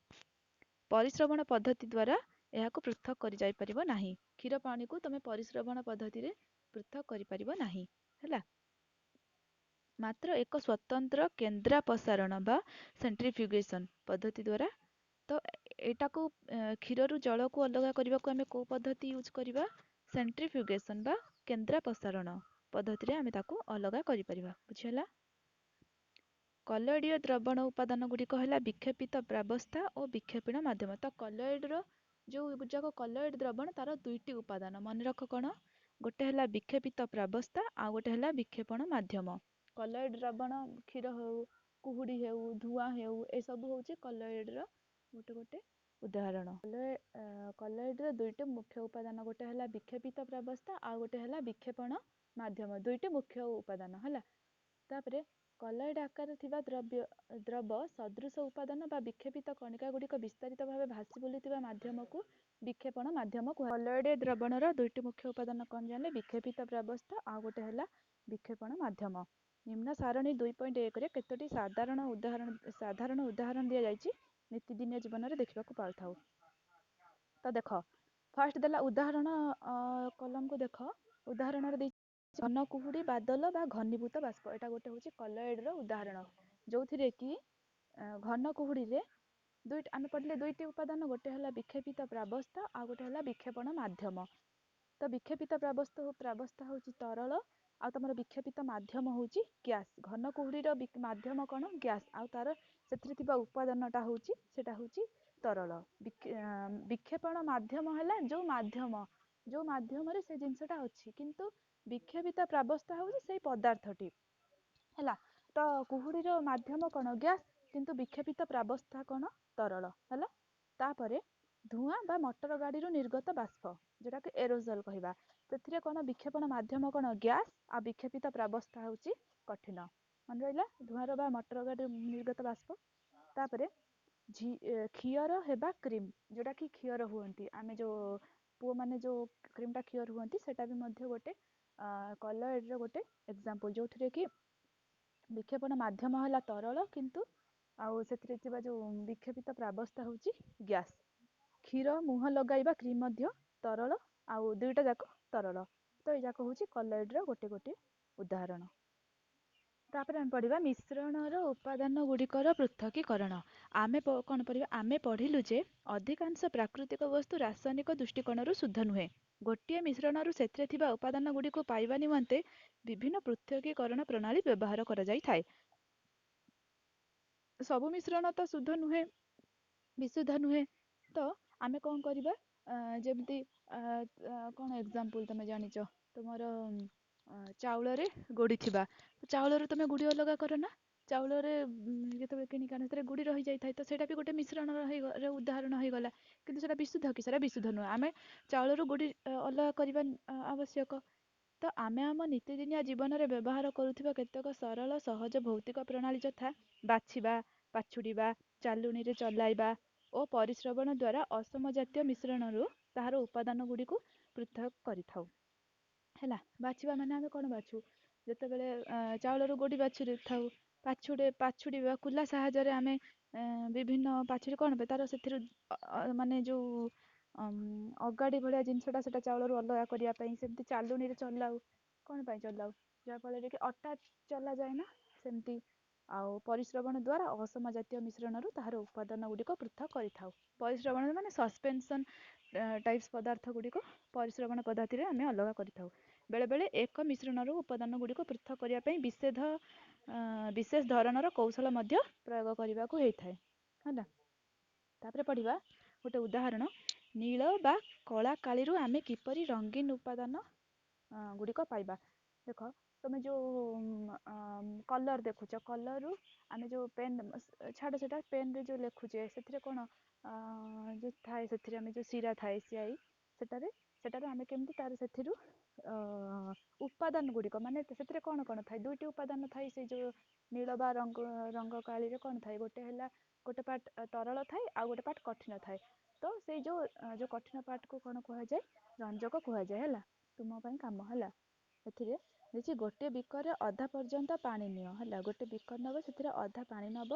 ପରିଶ୍ରବଣ ପଦ୍ଧତି ଦ୍ୱାରା ଏହାକୁ ପୃଥକ କରିଯାଇପାରିବ ନାହିଁ। କ୍ଷୀର ପାଣିକୁ ତମେ ପରିଶ୍ରବଣ ପଦ୍ଧତିରେ ପୃଥକ କରିପାରିବ ନାହିଁ ହେଲା। ମାତ୍ର ଏକ ସ୍ୱତନ୍ତ୍ର କେନ୍ଦ୍ରାପସାରଣ ବା ସେଣ୍ଟ୍ରିଫ୍ୟୁଗେସନ୍ ପଦ୍ଧତି ଦ୍ୱାରା। ତ ଏଇଟାକୁ କ୍ଷୀରରୁ ଜଳକୁ ଅଲଗା କରିବାକୁ ଆମେ କେଉଁ ପଦ୍ଧତି ୟୁଜ୍ କରିବା? ସେଣ୍ଟ୍ରିଫ୍ୟୁଗେସନ୍ ବା କେନ୍ଦ୍ରାପସାରଣ ପଦ୍ଧତିରେ ଆମେ ତାକୁ ଅଲଗା କରିପାରିବା। ବୁଝିହେଲା? କଲଏଡୀୟ ଦ୍ରବଣ ଉପାଦାନ ଗୁଡ଼ିକ ହେଲା ବିକ୍ଷେପିତ ପ୍ରାବସ୍ଥା ଓ ବିକ୍ଷେପଣ ମାଧ୍ୟମ। ତ କଲଏଡର ଯେଉଁ ଯାକ କଲଏଡ ଦ୍ରବଣ ତାର ଦୁଇଟି ଉପାଦାନ ମନେ ରଖ କ'ଣ? ଗୋଟେ ହେଲା ବିକ୍ଷେପିତ ପ୍ରାବସ୍ଥା ଆଉ ଗୋଟେ ହେଲା ବିକ୍ଷେପଣ ମାଧ୍ୟମ। କଲଏଡ ଦ୍ରବଣ କ୍ଷୀର ହେଉ, କୁହୁଡ଼ି ହେଉ, ଧୂଆଁ ହେଉ, ଏସବୁ ହେଉଛି କଲଏଡର ଗୋଟେ ଗୋଟେ ଉଦାହରଣ। କଲଏଡର ଦୁଇଟି ମୁଖ୍ୟ ଉପାଦାନ, ଗୋଟେ ହେଲା ବିକ୍ଷେପିତ ପ୍ରାବସ୍ଥା ଆଉ ଗୋଟେ ହେଲା ବିକ୍ଷେପଣ ମାଧ୍ୟମ, ଦୁଇଟି ମୁଖ୍ୟ ଉପାଦାନ ହେଲା। ତାପରେ କଲଏଡ ଆକାରରେ ଥିବା ଦ୍ରବ ସଦୃଶ ଉପାଦାନ ବା ବିକ୍ଷେପିତ କଣିକା ଗୁଡ଼ିକ ବିସ୍ତାରିତ ଭାବେ ଭାସି ବୁଲୁଥିବା ମାଧ୍ୟମକୁ ବିକ୍ଷେପଣ ମାଧ୍ୟମ କୁହାଯାଏ। କଲଏଡ ଦ୍ରବଣର ଦୁଇଟି ମୁଖ୍ୟ ଉପାଦାନ କ'ଣ ଜାଣିଲେ? ବିକ୍ଷେପିତ ପ୍ରାବସ୍ଥା ଆଉ ଗୋଟେ ହେଲା ବିକ୍ଷେପଣ ମାଧ୍ୟମ। ନିମ୍ନ ସାରଣୀ 2.1ରେ କେତୋଟି ସାଧାରଣ ଉଦାହରଣ ଦିଆଯାଇଛି, ନୀତିଦିନିଆ ଜୀବନରେ ଦେଖିବାକୁ ପାଉଥାଉ। ତ ଦେଖ, ଫାର୍ଷ୍ଟ ଦେଲା ଉଦାହରଣ, କଲମକୁ ଦେଖ, ଉଦାହରଣରେ ଦେଇଛି ଘନ କୁହୁଡ଼ି ବାଦଲ ବା ଘନୀଭୂତ ବାଷ୍ପ। ଏଇଟା ଗୋଟେ ହେଉଛି କଲଏଡର ଉଦାହରଣ, ଯେଉଁଥିରେ କି ଘନ କୁହୁଡ଼ିରେ ଆମେ ପଢ଼ିଲେ ଦୁଇଟି ଉପାଦାନ, ଗୋଟେ ହେଲା ବିକ୍ଷେପିତ ପ୍ରାବସ୍ଥା ଆଉ ଗୋଟେ ହେଲା ବିକ୍ଷେପଣ ମାଧ୍ୟମ। ତ ବିକ୍ଷେପିତ ପ୍ରାବସ୍ଥା ହେଉଛି ତରଳ ଆଉ ତମର ବିକ୍ଷେପିତ ମାଧ୍ୟମ ହେଉଛି ଗ୍ୟାସ୍। ଘନ କୁହୁଡ଼ିର ମାଧ୍ୟମ କ'ଣ? ଗ୍ୟାସ୍। ଆଉ ତାର ସେଥିରେ ଥିବା ଉପାଦାନଟା ହେଉଛି ସେଟା ହେଉଛି ତରଳ। ବିକ୍ଷେପଣ ମାଧ୍ୟମ ହେଲା ଯେଉଁ ମାଧ୍ୟମରେ ସେ ଜିନିଷଟା ଅଛି, କିନ୍ତୁ ବିକ୍ଷେପିତ ପ୍ରାବସ୍ଥା ହେଉଛି ସେଇ ପଦାର୍ଥଟି ହେଲା। ତ କୁହୁଡ଼ିର ମାଧ୍ୟମ କ'ଣ? ଗ୍ୟାସ୍, କିନ୍ତୁ ବିକ୍ଷେପିତ ପ୍ରାବସ୍ଥା କ'ଣ? ତରଳ ହେଲା। ତାପରେ ଧୂଆଁ ବା ମଟର ଗାଡ଼ିରୁ ନିର୍ଗତ ବାଷ୍ପ, ଯେଉଁଟାକି ଏରୋଜଲ କହିବା, ସେଥିରେ କ'ଣ? ବିକ୍ଷେପଣ ମାଧ୍ୟମ କ'ଣ? ଗ୍ୟାସ୍, ଆଉ ବିକ୍ଷେପିତ ପ୍ରାବସ୍ଥା ହେଉଛି କଠିନ। ମନେ ରହିଲା? ଧୂଆଁର ବା ମଟର ଗାଡ଼ିରୁ ନିର୍ଗତ ବାଷ୍ପ। ତାପରେ କ୍ଷିଅର ହେବା କ୍ରିମ୍, ଯେଉଁଟାକି କ୍ଷିଅର ହୁଅନ୍ତି, ଆମେ ଯେଉଁ ପୁଅମାନେ ଯେଉଁ କ୍ରିମ୍ଟା କ୍ଷିଅର ହୁଅନ୍ତି, ସେଟା ବି ମଧ୍ୟ ଗୋଟେ କଲଏଡର ଗୋଟେ ଏକ୍ସାମ୍ପଲ୍, ଯେଉଁଥିରେ କି ବିକ୍ଷେପଣ ମାଧ୍ୟମ ହେଲା ତରଳ, କିନ୍ତୁ ଆଉ ସେଥିରେ ଥିବା ଯେଉଁ ବିକ୍ଷେପିତ ପ୍ରାବସ୍ଥା ହେଉଛି ଗ୍ୟାସ୍। କ୍ଷୀର ମୁହଁ ଲଗାଇବା କ୍ରିମ୍ ମଧ୍ୟ ତରଳ, ଆଉ ଦୁଇଟା ଯାକ ତରଳ। ତ ଏଇ ଯାକ ହେଉଛି କଲଏଡର ଗୋଟେ ଗୋଟେ ଉଦାହରଣ। ତାପରେ ଆମେ ପଢ଼ିବା ମିଶ୍ରଣର ଉପାଦାନ ଗୁଡ଼ିକର ପୃଥକୀକରଣ। ଆମେ କ'ଣ ପଢ଼ିବା? ଆମେ ପଢ଼ିଲୁ ଯେ ଅଧିକାଂଶ ପ୍ରାକୃତିକ ବସ୍ତୁ ରାସାୟନିକ ଦୃଷ୍ଟିକୋଣରୁ ଶୁଦ୍ଧ ନୁହେଁ। ଗୋଟିଏ ମିଶ୍ରଣରୁ ସେଥିରେ ଥିବା ଉପାଦାନ ଗୁଡ଼ିକୁ ପାଇବା ନିମନ୍ତେ ବିଭିନ୍ନ ପୃଥକୀକରଣ ପ୍ରଣାଳୀ ବ୍ୟବହାର କରାଯାଇଥାଏ। ସବୁ ମିଶ୍ରଣ ତ ଶୁଦ୍ଧ ନୁହେଁ, ବିଶୁଦ୍ଧ ନୁହେଁ। ତ ଆମେ କ'ଣ କରିବା? ଯେମିତି କ'ଣ ଏକ୍ସାମ୍ପଲ୍ ତମେ ଜାଣିଛ, ତୁମର ଚାଉଳରେ ଗୋଡ଼ି ଥିବା, ଚାଉଳରୁ ତମେ ଗୁଡ଼ି ଅଲଗା କର ନା? ଚାଉଳରେ ଯେତେବେଳେ କିଣିକି ଆଣ ସେଥିରେ ଗୁଡ଼ି ରହିଯାଇଥାଏ, ତ ସେଇଟା ବି ଗୋଟେ ମିଶ୍ରଣର ଉଦାହରଣ ହେଇଗଲା, କିନ୍ତୁ ସେଇଟା ବିଶୁଦ୍ଧ କି? ସେଇଟା ବିଶୁଦ୍ଧ ନୁହେଁ। ଆମେ ଚାଉଳରୁ ଗୁଡ଼ି ଅଲଗା କରିବା ଆବଶ୍ୟକ। ତ ଆମେ ଆମ ନିତିଦିନିଆ ଜୀବନରେ ବ୍ୟବହାର କରୁଥିବା କେତେକ ସରଳ ସହଜ ଭୌତିକ ପ୍ରଣାଳୀ ଯଥା ବାଛିବା, ପାଛୁଡ଼ିବା, ଚାଲୁଣିରେ ଚଲାଇବା ଓ ପରିଶ୍ରବଣ ଦ୍ୱାରା ଅସମ ଜାତୀୟ ମିଶ୍ରଣରୁ ତାହାର ଉପାଦାନ ଗୁଡ଼ିକୁ ପୃଥକ କରିଥାଉ ହେଲା। ବାଛିବା ମାନେ ଆମେ କ'ଣ ବାଛୁ? ଯେତେବେଳେ ଚାଉଳରୁ ଗୋଡ଼ି ବାଛୁଥାଉ, ପାଛୁଡ଼ିବା କୁଲା ସାହାଯ୍ୟରେ ଆମେ ବିଭିନ୍ନ ପାଛୁଡ଼ି କ'ଣ ପାଇଁ? ତାର ସେଥିରୁ ମାନେ ଯେଉଁ ଅଗାଡ଼ି ଭଳିଆ ଜିନିଷଟା ସେଟା ଚାଉଳରୁ ଅଲଗା କରିବା ପାଇଁ। ସେମିତି ଚାଲୁଣିରେ ଚଲାଉ, କ'ଣ ପାଇଁ ଚଲାଉ? ଯାହାଫଳରେ କି ଅଟା ଚଲାଯାଏ ନା, ସେମିତି। ଆଉ ପରିଶ୍ରବଣ ଦ୍ୱାରା ଅସମ ଜାତୀୟ ମିଶ୍ରଣରୁ ତାହାର ଉପାଦାନ ଗୁଡ଼ିକ ପୃଥକ କରିଥାଉ। ପରିଶ୍ରବଣ ମାନେ ସସ୍ପେନ୍ସନ୍ ଟାଇପ୍ସ ପଦାର୍ଥ ଗୁଡ଼ିକ ପରିଶ୍ରବଣ ପଦ୍ଧତିରେ ଆମେ ଅଲଗା କରିଥାଉ। ବେଳେବେଳେ ଏକ ମିଶ୍ରଣରୁ ଉପାଦାନ ଗୁଡ଼ିକ ପୃଥକ କରିବା ପାଇଁ ବିଶେଷ ଧରଣର କୌଶଳ ମଧ୍ୟ ପ୍ରୟୋଗ କରିବାକୁ ହେଇଥାଏ ହେଲା। ତାପରେ ପଢ଼ିବା ଗୋଟେ ଉଦାହରଣ, ନୀଳ ବା କଳା କାଳିରୁ ଆମେ କିପରି ରଙ୍ଗୀନ ଉପାଦାନ ଗୁଡ଼ିକ ପାଇବା। ଦେଖ, ତମେ ଯେଉଁ କଲର୍ ଦେଖୁଛ, କଲର୍ରୁ ଆମେ ଯେଉଁ ପେନ୍, ଛାଡ଼ ସେଟା, ପେନ୍ରେ ଯେଉଁ ଲେଖୁଛେ ସେଥିରେ କ'ଣ ଯେଉଁ ଥାଏ, ସେଥିରେ ଆମେ ଯେଉଁ ଶିରା ଥାଏ, ସ୍ୟାହି, ସେଟାରୁ ଆମେ କେମିତି ତାର ସେଥିରୁ ଉପାଦାନ ଗୁଡ଼ିକ, ମାନେ ସେଥିରେ କ'ଣ କ'ଣ ଥାଏ? ଦୁଇଟି ଉପାଦାନ ଥାଏ। ସେଇ ଯେଉଁ ନୀଳ ବା ରଙ୍ଗ କାଳିରେ କ'ଣ ଥାଏ? ଗୋଟେ ପାର୍ଟ ତରଳ ଥାଏ ଆଉ ଗୋଟେ ପାର୍ଟ କଠିନ ଥାଏ। ତ ସେଇ ଯେଉଁ କଠିନ ପାର୍ଟକୁ କ'ଣ କୁହାଯାଏ? ରଞ୍ଜକ କୁହାଯାଏ ହେଲା। ତୁମ ପାଇଁ କାମ ହେଲା। ଏଥିରେ ଦେଇଛି ଗୋଟିଏ ବିକରରେ ଅଧା ପର୍ଯ୍ୟନ୍ତ ପାଣି ନିଅ ହେଲା। ଗୋଟେ ବିକର ନେବ, ସେଥିରେ ଅଧା ପାଣି ନେବ,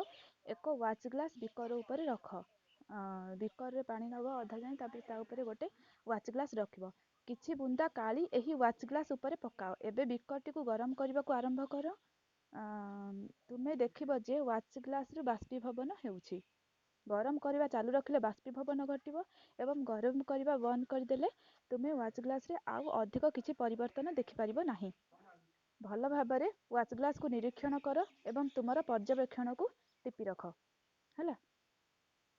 ଏକ ୱାଚ୍ ଗ୍ଲାସ୍ ବିକର ଉପରେ ରଖ। ବିକରରେ ପାଣି ନେବ ଅଧା ଯାଏଁ, ତାପରେ ତା ଉପରେ ଗୋଟେ ୱାଚ୍ ଗ୍ଲାସ୍ ରଖିବ। କିଛି ବୁନ୍ଦା କାଳି ଏହି ୱାଚ୍ ଗ୍ଲାସ୍ ଉପରେ ପକାଅ। ଏବେ ବିକରଟିକୁ ଗରମ କରିବାକୁ ଆରମ୍ଭ କର। ତୁମେ ଦେଖିବ ଯେ ୱାଚ୍ ଗ୍ଲାସ୍ରୁ ବାଷ୍ପୀଭବନ ହେଉଛି। ଗରମ କରିବା ଚାଲୁ ରଖିଲେ ବାଷ୍ପୀଭବନ ଘଟିବ ଏବଂ ଗରମ କରିବା ବନ୍ଦ କରିଦେଲେ ତୁମେ ୱାଚ୍ ଗ୍ଲାସ୍ରେ ଆଉ ଅଧିକ କିଛି ପରିବର୍ତ୍ତନ ଦେଖିପାରିବ ନାହିଁ। ଭଲ ଭାବରେ ୱାଚ୍ ଗ୍ଲାସକୁ ନିରୀକ୍ଷଣ କର ଏବଂ ତୁମର ପର୍ଯ୍ୟବେକ୍ଷଣକୁ ଟିପି ରଖ। ହେଲା,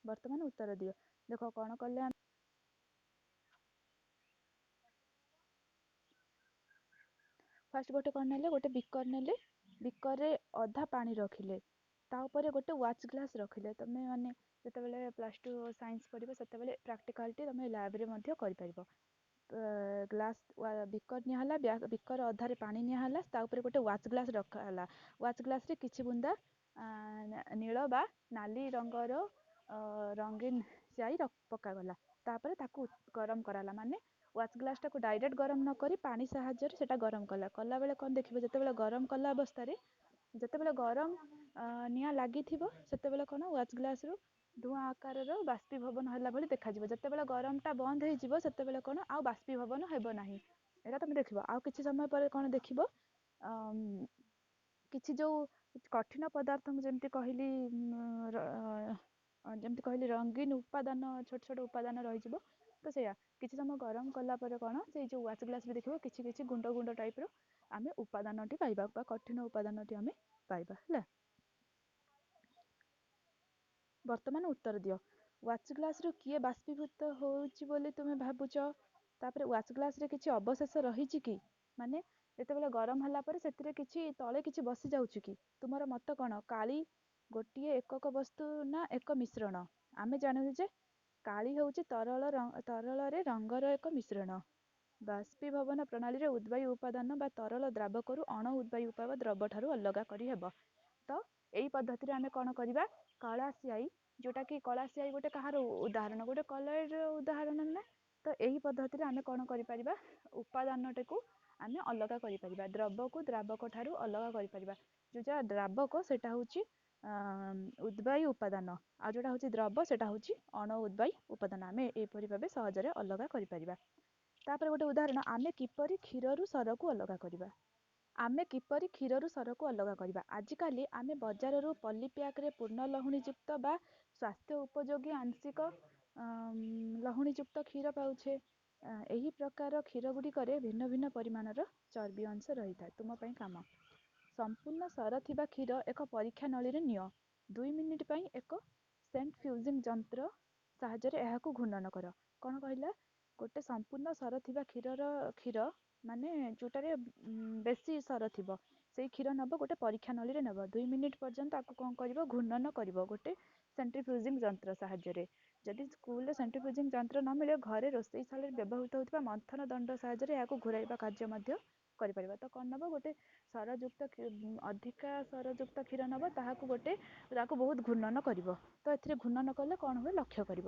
ବର୍ତ୍ତମାନ ଉତ୍ତର ଦିଅ। ଦେଖ କ'ଣ କଲେ ଆମେ। ଫାଷ୍ଟ ଗୋଟେ କ'ଣ ନେଲେ, ଗୋଟେ ବିକର ନେଲେ, ବିକରରେ ଅଧା ପାଣି ରଖିଲେ, ତା ଉପରେ ଗୋଟେ ୱାଚ୍ ଗ୍ଲାସ୍ ରଖିଲେ। ତମେ ମାନେ ଯେତେବେଳେ +2 ସାଇନ୍ସ ପଢ଼ିବ ସେତେବେଳେ ପ୍ରାକ୍ଟିକାଲଟି ତମେ ଲ୍ୟାବରେ ମଧ୍ୟ କରିପାରିବ। ଗ୍ଲାସ୍ ବିକର ନିଆହେଲା, ବିକର ଅଧାରେ ପାଣି ନିଆହେଲା, ତା ଉପରେ ଗୋଟେ ୱାଚ୍ ଗ୍ଲାସ୍ ରଖାହେଲା। ୱାଚ୍ ଗ୍ଲାସ୍ରେ କିଛି ବୁନ୍ଦା ନୀଳ ବା ନାଲି ରଙ୍ଗର ରଙ୍ଗୀନ ସ୍ୟାହି ପକାଗଲା। ତାପରେ ତାକୁ ଗରମ କରାହେଲା। ମାନେ ୱାଚ୍ ଗ୍ଲାସ୍ଟାକୁ ଡାଇରେକ୍ଟ ଗରମ ନ କରି ପାଣି ସାହାଯ୍ୟରେ ସେଟା ଗରମ କଲାବେଳେ କ'ଣ ଦେଖିବ, ଯେତେବେଳେ ଗରମ କଲା ଅବସ୍ଥାରେ ଯେତେବେଳେ ଗରମ ନିଆଁ ଲାଗିଥିବ ସେତେବେଳେ କ'ଣ ୱାଚ୍ ଗ୍ଲାସ୍ରୁ ଧୂଆଁ ଆକାରର ବାଷ୍ପୀଭବନ ହେଲା ଭଳି ଦେଖାଯିବ। ଯେତେବେଳେ ଗରମଟା ବନ୍ଦ ହେଇଯିବ ସେତେବେଳେ କ'ଣ ଆଉ ବାଷ୍ପୀଭବନ ହେବ ନାହିଁ। ଏଇଟା ତମେ ଦେଖିବ। ଆଉ କିଛି ସମୟ ପରେ କ'ଣ ଦେଖିବ, କିଛି ଯେଉଁ କଠିନ ପଦାର୍ଥ ମୁଁ ଯେମିତି କହିଲି ରଙ୍ଗୀନ ଉପାଦାନ, ଛୋଟ ଛୋଟ ଉପାଦାନ ରହିଯିବ। ତ ସେଇଆ କିଛି ସମୟ ଗରମ କଲା ପରେ କ'ଣ, ସେଇ ଯେଉଁ ୱାଚ୍ ଗ୍ଲାସ୍ରେ ଦେଖିବ କିଛି କିଛି ଗୁଣ୍ଡ ଗୁଣ୍ଡ ଟାଇପ୍ର ଆମେ ଉପାଦାନଟି ପାଇବା ବା କଠିନ ଉପାଦାନଟି ଆମେ ପାଇବା। ହେଲା, ବର୍ତ୍ତମାନ ଉତ୍ତର ଦିଅ। ୱାଚ୍ ଗ୍ଲାସ୍ରୁ କିଏ ବାଷ୍ପୀଭୂତ ହେଉଛି ବୋଲି ତୁମେ ଭାବୁଛ? ତାପରେ ୱାଚ୍ ଗ୍ଲାସ୍ରେ କିଛି ଅବଶେଷ ରହିଛି କି? ମାନେ ଯେତେବେଳେ ଗରମ ହେଲା ପରେ ସେଥିରେ କିଛି ତଳେ କିଛି ବସିଯାଉଛି କି? ତୁମର ମତ କ'ଣ? କାଳି ଗୋଟିଏ ଏକକ ବସ୍ତୁ ନା ଏକ ମିଶ୍ରଣ? ଆମେ ଜାଣିଛୁ ଯେ କାଳି ହେଉଛି ତରଳରେ ରଙ୍ଗର ଏକ ମିଶ୍ରଣ। ବାଷ୍ପୀଭବନ ପ୍ରଣାଳୀରେ ଉଦ୍ବାୟୁ ଉପାଦାନ ବା ତରଳ ଦ୍ରାବକରୁ ଅଣ ଉଦ୍ବାୟୁ ଦ୍ରବଠାରୁ ଅଲଗା କରିହେବ। ତ ଏଇ ପଦ୍ଧତିରେ ଆମେ କ'ଣ କରିବା, କଳା ସ୍ୟାହି, ଯେଉଁଟାକି କଳା ସ୍ୟାହି ଗୋଟେ କାହାର ଉଦାହରଣ, ଗୋଟେ କଲର୍ର ଉଦାହରଣ ନା। ତ ଏହି ପଦ୍ଧତିରେ ଆମେ କ'ଣ କରିପାରିବା, ଉପାଦାନଟିକୁ ଆମେ ଅଲଗା କରିପାରିବା, ଦ୍ରବକୁ ଦ୍ରାବକ ଠାରୁ ଅଲଗା କରିପାରିବା। ଯେଉଁଟା ଦ୍ରାବକ ସେଟା ହେଉଛି ଉଦ୍ବାୟୁ ଉପାଦାନ, ଆଉ ଯେଉଁଟା ହେଉଛି ଦ୍ରବ ସେଟା ହେଉଛି ଅଣ ଉଦ୍ବାୟୁ ଉପାଦାନ। ଆମେ ଏହିପରି ଭାବେ ସହଜରେ ଅଲଗା କରିପାରିବା। ତାପରେ ଗୋଟେ ଉଦାହରଣ, ଆମେ କିପରି କ୍ଷୀରରୁ ସରକୁ ଅଲଗା କରିବା। ଆଜିକାଲି ଆମେ ବଜାରରୁ ପଲିପ୍ୟାକ୍ରେ ପୂର୍ଣ୍ଣ ଲହୁଣୀଯୁକ୍ତ ବା ସ୍ୱାସ୍ଥ୍ୟ ଉପଯୋଗୀ ଆଂଶିକ ଲହୁଣୀଯୁକ୍ତ କ୍ଷୀର ପାଉଛେ। ଏହି ପ୍ରକାର କ୍ଷୀର ଗୁଡ଼ିକରେ ଭିନ୍ନ ଭିନ୍ନ ପରିମାଣର ଚର୍ବି ଅଂଶ ରହିଥାଏ। ତୁମ ପାଇଁ କାମ, ସମ୍ପୂର୍ଣ୍ଣ ସର ଥିବା କ୍ଷୀର ଏକ ପରୀକ୍ଷା ନଳୀରେ ନିଅ। 2 ମିନିଟ୍ ପାଇଁ ଏକ ସେଣ୍ଟ୍ରିଫ୍ୟୁଜିଂ ଯନ୍ତ୍ର ସାହାଯ୍ୟରେ ଏହାକୁ ଘୂର୍ଣ୍ଣନ କର। କ'ଣ କହିଲା, ଗୋଟେ ସମ୍ପୂର୍ଣ୍ଣ ସର ଥିବା କ୍ଷୀର ମାନେ ଯେଉଁଟାରେ ବେଶୀ ସର ଥିବ, ସେଇ କ୍ଷୀର ନେବ, ଗୋଟେ ପରୀକ୍ଷା ନଳୀରେ ନେବ। 2 ମିନିଟ୍ ପର୍ଯ୍ୟନ୍ତ ତାକୁ କ'ଣ କରିବ, ଘୂର୍ଣ୍ଣନ କରିବ ଗୋଟେ ସେଣ୍ଟ୍ରିଫ୍ୟୁଜିଂ ଯନ୍ତ୍ର ସାହାଯ୍ୟରେ। ଯଦି ସ୍କୁଲରେ ସେଣ୍ଟ୍ରିଫ୍ୟୁଜିଂ ଯନ୍ତ୍ର ନ ମିଳେ, ଘରେ ରୋଷେଇ ଶାଳରେ ବ୍ୟବହୃତ ହେଉଥିବା ମନ୍ଥନ ଦଣ୍ଡ ସାହାଯ୍ୟରେ ଏହାକୁ ଘୂରାଇବା କାର୍ଯ୍ୟ ମଧ୍ୟ କରିପାରିବ। ତ କ'ଣ ନେବ, ଗୋଟେ ଅଧିକା ସରଯୁକ୍ତ କ୍ଷୀର ନେବ, ତାକୁ ବହୁତ ଘୂର୍ଣ୍ଣନ କରିବ। ତ ଏଥିରେ ଘୂର୍ଣ୍ଣନ କଲେ କ'ଣ ହୁଏ, ଲକ୍ଷ୍ୟ କରିବ।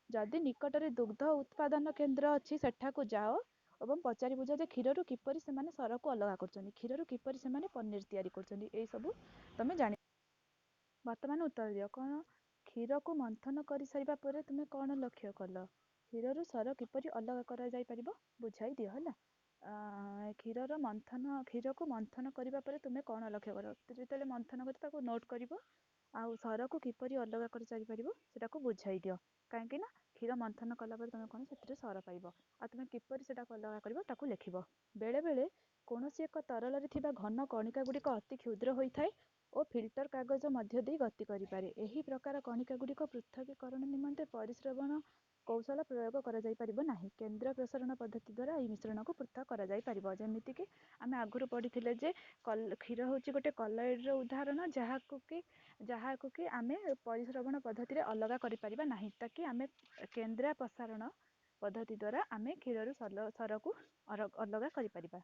ଯଦି ନିକଟରେ ଦୁଗ୍ଧ ଉତ୍ପାଦନ କେନ୍ଦ୍ର ଅଛି ସେଠାକୁ ଯାଅ ଏବଂ ପଚାରି ବୁଝ ଯେ କ୍ଷୀରରୁ କିପରି ସେମାନେ ସରକୁ ଅଲଗା କରୁଛନ୍ତି, କ୍ଷୀରରୁ କିପରି ସେମାନେ ପନିର ତିଆରି କରୁଛନ୍ତି। ଏଇସବୁ ତମେ ଜାଣି। ବର୍ତ୍ତମାନ ଉତ୍ତର ଦିଅ। କ'ଣ, କ୍ଷୀରକୁ ମନ୍ଥନ କରିସାରିବା ପରେ ତୁମେ କ'ଣ ଲକ୍ଷ୍ୟ କଲ? କ୍ଷୀରରୁ ସର କିପରି ଅଲଗା କରାଯାଇପାରିବ ବୁଝାଇ ଦିଅ। ହେଲା, କ୍ଷୀରକୁ ମନ୍ଥନ କରିବା ପରେ ତୁମେ କ'ଣ ଲକ୍ଷ୍ୟ କର? ଯେତେବେଳେ ମନ୍ଥନ କରି ତାକୁ ନୋଟ୍ କରିବ, ଆଉ ସରକୁ କିପରି ଅଲଗା କରିପାରିବ ସେଟାକୁ ବୁଝାଇ ଦିଅ। କାହିଁକି ନା କ୍ଷୀର ମନ୍ଥନ କଲା ପରେ ତୁମେ କ'ଣ ସେଥିରେ ସର ପାଇବ, ଆଉ ତୁମେ କିପରି ସେଟାକୁ ଅଲଗା କରିବ ତାକୁ ଲେଖିବ। ବେଳେବେଳେ କୌଣସି ଏକ ତରଳରେ ଥିବା ଘନ କଣିକା ଗୁଡ଼ିକ ଅତି କ୍ଷୁଦ୍ର ହୋଇଥାଏ ଓ ଫିଲ୍ଟର କାଗଜ ମଧ୍ୟ ଦେଇ ଗତି କରିପାରେ। ଏହି ପ୍ରକାର କଣିକା ଗୁଡ଼ିକ ପୃଥକୀକରଣ ନିମନ୍ତେ ପରିଶ୍ରବଣ କୌଶଳ ପ୍ରୟୋଗ କରାଯାଇପାରିବ ନାହିଁ। କେନ୍ଦ୍ର ପ୍ରସାରଣ ପଦ୍ଧତି ଦ୍ୱାରା ଏହି ମିଶ୍ରଣକୁ ପୃଥକ କରାଯାଇପାରିବ। ଯେମିତିକି ଆମେ ଆଗରୁ ପଢ଼ିଥିଲେ ଯେ କ୍ଷୀର ହେଉଛି ଗୋଟେ କଲଏଡ଼୍ର ଉଦାହରଣ, ଯାହାକୁ କି ଆମେ ପରିଶ୍ରବଣ ପଦ୍ଧତିରେ ଅଲଗା କରିପାରିବା ନାହିଁ। ତାକି ଆମେ କେନ୍ଦ୍ର ପ୍ରସାରଣ ପଦ୍ଧତି ଦ୍ୱାରା ଆମେ କ୍ଷୀରରୁ ସରକୁ ଅଲଗା କରିପାରିବା।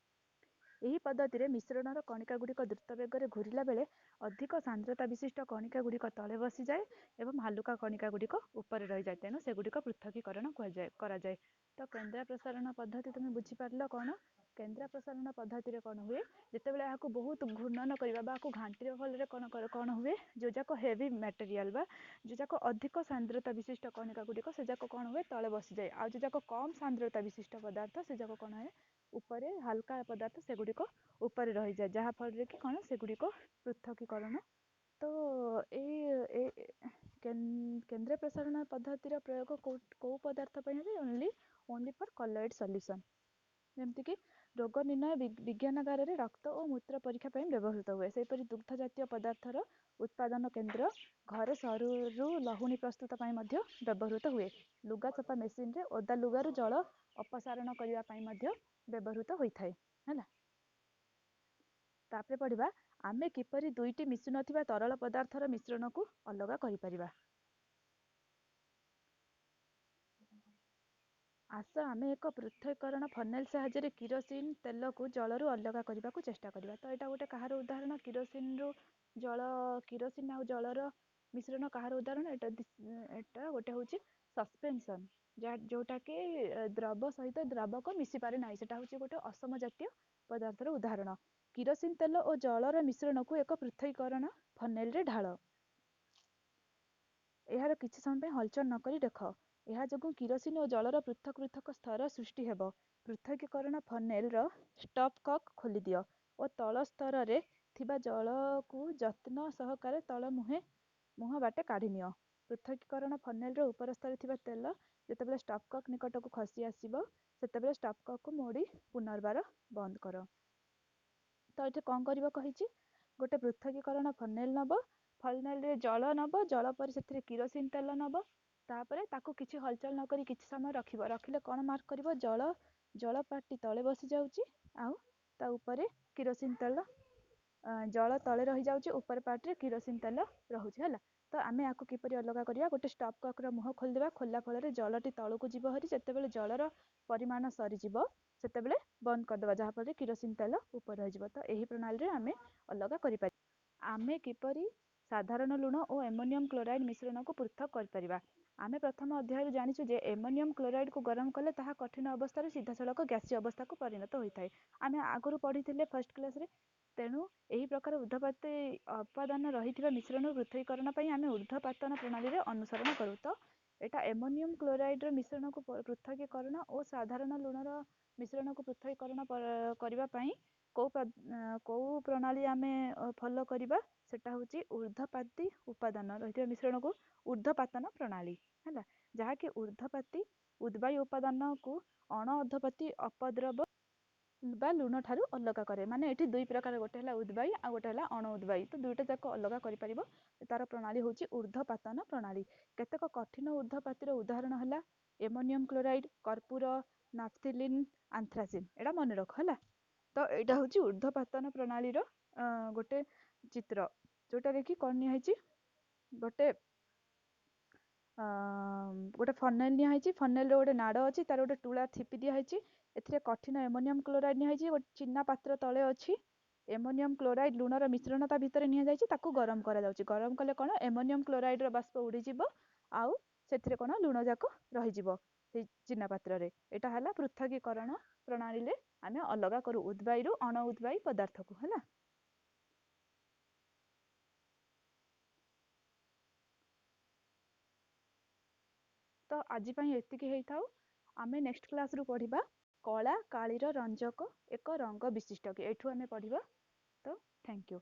ଏହି ପଦ୍ଧତିରେ ମିଶ୍ରଣର କଣିକା ଗୁଡ଼ିକ ଦ୍ରୁତ ବେଗରେ ଘୂରିଲା ବେଳେ ଅଧିକ ସାନ୍ଦ୍ରତା ବିଶିଷ୍ଟ କଣିକା ଗୁଡ଼ିକ ତଳେ ବସିଯାଏ ଏବଂ ହାଲୁକା କଣିକା ଗୁଡ଼ିକ ଉପରେ ରହିଯାଏ। ତେଣୁ ସେଗୁଡ଼ିକ ପୃଥକୀକରଣ କରାଯାଏ। ତ କେନ୍ଦ୍ର ପ୍ରସାରଣ ପଦ୍ଧତି ତୁମେ ବୁଝିପାରିଲ। କ'ଣ, କେନ୍ଦ୍ର ପ୍ରସାରଣ ପଦ୍ଧତିରେ କ'ଣ ହୁଏ, ଯେତେବେଳେ ଏହାକୁ ବହୁତ ଘୂର୍ଣ୍ଣନ କରିବା ବା ଏହାକୁ ଘାଣ୍ଟିବା ଫଳରେ କ'ଣ ହୁଏ, ଯେଉଁଯାକ ହେଭି ମ୍ୟାଟେରିଆଲ ବା ଯେଉଁଯାକ ଅଧିକ ସାନ୍ଦ୍ରତା ବିଶିଷ୍ଟ କଣିକା ଗୁଡ଼ିକ ସେଯାକ କ'ଣ ହୁଏ, ତଳେ ବସିଯାଏ। ଆଉ ଯେଉଁଯାକ କମ୍ ସାନ୍ଦ୍ରତା ବିଶିଷ୍ଟ ପଦାର୍ଥ ସେଯାକ କ'ଣ ହୁଏ, ଉପରେ ହାଲକା ପଦାର୍ଥ ସେଗୁଡ଼ିକ ଉପରେ ରହିଯାଏ, ଯାହାଫଳରେ କି କ'ଣ ସେଗୁଡ଼ିକ ପୃଥକୀକରଣ। ତ ଏଇ କେନ୍ଦ୍ର ପ୍ରସାରଣ ପଦ୍ଧତିର ପ୍ରୟୋଗ କେଉଁ ପଦାର୍ଥ ପାଇଁ ହୁଏ, ଓନ୍ଲି ଫର୍ କଲଏଡ୍ ସଲ୍ୟୁସନ୍। ଯେମିତିକି ରୋଗ ନିର୍ଣ୍ଣୟ ବିଜ୍ଞାନାଗାରରେ ରକ୍ତ ଓ ମୂତ୍ର ପରୀକ୍ଷା ପାଇଁ ବ୍ୟବହୃତ ହୁଏ। ସେହିପରି ଦୁଗ୍ଧ ଜାତୀୟ ପଦାର୍ଥର ଉତ୍ପାଦନ କେନ୍ଦ୍ର ଘରେ ସରୁରୁ ଲହୁଣୀ ପ୍ରସ୍ତୁତ ପାଇଁ ମଧ୍ୟ ବ୍ୟବହୃତ ହୁଏ। ଲୁଗା ସଫା ମେସିନରେ ଓଦା ଲୁଗାରୁ ଜଳ ଅପସାରଣ କରିବା ପାଇଁ ମଧ୍ୟ ବ୍ୟବହୃତ ହୋଇଥାଏ। ହେଲା, ତାପରେ ପଢିବା ଆମେ କିପରି ଦୁଇଟି ମିଶୁନଥିବା ତରଳ ପଦାର୍ଥର ମିଶ୍ରଣକୁ ଅଲଗା କରିପାରିବା। ଆସ ଆମେ ଏକ ପୃଥକୀକରଣ ଫନେଲ ସାହାଯ୍ୟରେ କିରୋସିନ ତେଲକୁ ଜଳରୁ ଅଲଗା କରିବାକୁ ଚେଷ୍ଟା କରିବା। ତ ଏଇଟା ଗୋଟେ କାହାର ଉଦାହରଣ? କିରୋସିନ ଆଉ ଜଳର ମିଶ୍ରଣ କାହାର ଉଦାହରଣ? ଏଟା ଗୋଟେ ହଉଛି ସସ୍ପେନସନ, ଯୋଉଟା କି ଦ୍ରବ ସହିତ ଦ୍ରାବକ ମିଶି ପାରେ ନାହିଁ। ସେଟା ହଉଛି ଗୋଟେ ଅସମ ଜାତୀୟ ପଦାର୍ଥର ଉଦାହରଣ। କିରୋସିନ ତେଲ ଓ ଜଳର ମିଶ୍ରଣକୁ ଏକ ପୃଥକୀକରଣ ଫନେଲରେ ଢାଳ। ଏହାର କିଛି ସମୟ ପାଇଁ ହଲଚଲ ନକରି ଦେଖ। ଏହା ଯୋଗୁଁ କିରୋସିନ ଓ ଜଳର ପୃଥକ ପୃଥକ ସ୍ତର ସୃଷ୍ଟି ହେବ। ପୃଥକୀକରଣ ଫନେଲର ଷ୍ଟପକକ୍ ଖୋଲିଦିଅ ଓ ତଳ ସ୍ତରରେ ଥିବା ଜଳକୁ ଯତ୍ନ ସହକାରେ ତଳ ମୁହଁ ବାଟେ କାଢିନିଅ। ପୃଥକୀକରଣ ଫନେଲର ଉପର ସ୍ତରରେ ଥିବା ତେଲ ଯେତେବେଳେ ଷ୍ଟପକକ୍ ନିକଟକୁ ଖସି ଆସିବ, ସେତେବେଳେ ଷ୍ଟପକକ୍କୁ ମୋଡ଼ି ପୁନର୍ବାର ବନ୍ଦ କର। ତ ଏଠି କଣ କରିବ କହିଛି? ଗୋଟେ ପୃଥକୀକରଣ ଫନେଲ ନବ, ଫନେଲରେ ଜଳ ନବ, ଜଳ ପରେ ସେଥିରେ କିରୋସିନ ତେଲ ନବ, ତାପରେ ତାକୁ କିଛି ହଲଚଲ ନକରି କିଛି ସମୟ ରଖିବ। ରଖିଲେ କଣ ମାର୍କ କରିବ? ଜଳ ପାଟି ତଳେ ବସି ଯାଉଛି, ଆଉ ତା ଉପରେ କିରୋସିନ ତେଲ, ଜଳ ତଳେ ରହିଯାଉଛି, ଉପର ପାର୍ଟରେ କିରୋସିନ ତେଲ ରହୁଛି। ହେଲା, ତ ଆମେ ଆକୁ କିପରି ଅଲଗା କରିବା? ଗୋଟେ ଷ୍ଟପକକ୍ର ମୁହଁ ଖୋଲିଦେବା। ଖୋଲିଲା ଫଳରେ ଜଳଟି ତଳକୁ ଯିବ ହେରି। ଯେତେବେଳେ ଜଳର ପରିମାଣ ସରିଯିବ, ସେତେବେଳେ ବନ୍ଦ କରିଦେବା, ଯାହାଫଳରେ କିରୋସିନ ତେଲ ଉପରେ ରହିଯିବ। ତ ଏହି ପ୍ରଣାଳୀରେ ଆମେ ଅଲଗା କରିପାରିବା। ଆମେ କିପରି ସାଧାରଣ ଲୁଣ ଓ ଏମୋନିୟମ କ୍ଲୋରାଇଡ୍ ମିଶ୍ରଣକୁ ପୃଥକ କରିପାରିବା? ଆମେ ପ୍ରଥମ ଅଧ୍ୟାୟରୁ ଜାଣିଛୁ ଯେ ଏମୋନିୟମ କ୍ଲୋରାଇଡ୍କୁ ଗରମ କଲେ ତାହା କଠିନ ଅବସ୍ଥାରୁ ସିଧାସଳଖ ଗ୍ୟାସୀୟ ଅବସ୍ଥାକୁ ପରିଣତ ହୋଇଥାଏ। ଆମେ ଆଗରୁ ପଢିଥିଲେ ଫାର୍ଷ୍ଟ କ୍ଲାସରେ। ତେଣୁ ଏହି ପ୍ରକାର ଊର୍ଦ୍ଧ୍ୱପାତୀ ଉପାଦାନ ରହିଥିବା ମିଶ୍ରଣରୁ ପୃଥକୀକରଣ ପାଇଁ ଆମେ ଊର୍ଦ୍ଧ୍ୱପାତନ ପ୍ରଣାଳୀରେ ଅନୁସରଣ କରୁ। ତ ଏଟା ଏମୋନିୟମ କ୍ଲୋରାଇଡ୍ର ମିଶ୍ରଣକୁ ପୃଥକୀକରଣ ଓ ସାଧାରଣ ଲୁଣର ମିଶ୍ରଣକୁ ପୃଥକୀକରଣ କରିବା ପାଇଁ କୋଉ ପ୍ରଣାଳୀ ଆମେ ଫଲୋ କରିବା? ସେଟା ହଉଛି ଊର୍ଦ୍ଧ୍ୱପାତୀ ଉପାଦାନ ରହିଥିବା ମିଶ୍ରଣକୁ ଊର୍ଦ୍ଧ୍ୱପାତନ ପ୍ରଣାଳୀ। ହେଲା, ଯାହାକି ଊର୍ଦ୍ଧ୍ୱପାତୀ ଉଦ୍ବାୟୀ ଉପାଦାନକୁ ଅଣ ଅର୍ଦ୍ଧପାତୀ ଅପଦ୍ରବ ବା ଲୁଣ ଠାରୁ ଅଲଗା କରେ। ମାନେ ଏଠି ଦୁଇ ପ୍ରକାର, ଗୋଟେ ହେଲା ଉଦ୍ବାୟୀ ଆଉ ଗୋଟେ ହେଲା ଅଣ ଉଦ୍ବାୟୀ। ତ ଦୁଇଟା ଯାକ ଅଲଗା କରିପାରିବ। ତାର ପ୍ରଣାଳୀ ହଉଛି ଊର୍ଦ୍ଧ୍ୱପାତନ ପ୍ରଣାଳୀ। କେତେକ କଠିନ ଊର୍ଦ୍ଧ୍ୱପାତୀର ଉଦାହରଣ ହେଲା ଏମୋନିୟମ କ୍ଲୋରାଇଡ୍, କର୍ପୂର, ନାଫଥିଲିନ, ଆନ୍ଥ୍ରାସିନ। ଏଇଟା ମନେ ରଖ। ହେଲା, ତ ଏଇଟା ହଉଛି ଊର୍ଦ୍ଧ୍ୱପାତନ ପ୍ରଣାଳୀର ଗୋଟେ ଚିତ୍ର, ଯୋଉଟାରେ କି କଣ ନିଆହେଇଛି? ଗୋଟେ ଫନେଲ ନିଆହେଇଛି। ଫନେଲରେ ଗୋଟେ ନାଡ଼ ଅଛି, ତାର ଗୋଟେ ତୁଳା ଥିପି ଦିଆହେଇଛି। ଏଥିରେ କଠିନ ଏମୋନିୟମ କ୍ଲୋରାଇଡ୍ ନିଆହେଇଛି। ଗୋଟେ ଚିନା ପାତ୍ର ତଳେ ଅଛି। ଏମୋନିୟମ କ୍ଲୋରାଇଡ୍ ଲୁଣର ମିଶ୍ରଣ ତା ଭିତରେ ନିଆଯାଇଛି, ତାକୁ ଗରମ କରାଯାଉଛି। ଗରମ କଲେ କଣ? ଏମୋନିୟମ କ୍ଲୋରାଇଡ୍ର ବାଷ୍ପ ଉଡ଼ିଯିବ, ଆଉ ସେଥିରେ କଣ? ଲୁଣ ଯାକ ରହିଯିବ ସେଇ ଚିନା ପାତ୍ରରେ। ଏଇଟା ହେଲା ପୃଥକୀକରଣ ପ୍ରଣାଳୀରେ ଆମେ ଅଲଗା କରୁ ଉଦ୍ବାୟୀରୁ ଅଣ ଉଦ୍ବାୟୀ ପଦାର୍ଥକୁ। ହେଲା, ତ ଆଜି ପାଇଁ ଏତିକି ହେଇଥାଉ। ଆମେ ନେକ୍ସଟ କ୍ଲାସରୁ ପଢିବା କଳା କାଳିର ରଞ୍ଜକ ଏକ ରଙ୍ଗ ବିଶିଷ୍ଟ କି। ଏଇଠୁ ଆମେ ପଢିବା। ତ ଥ୍ୟାଙ୍କ ୟୁ।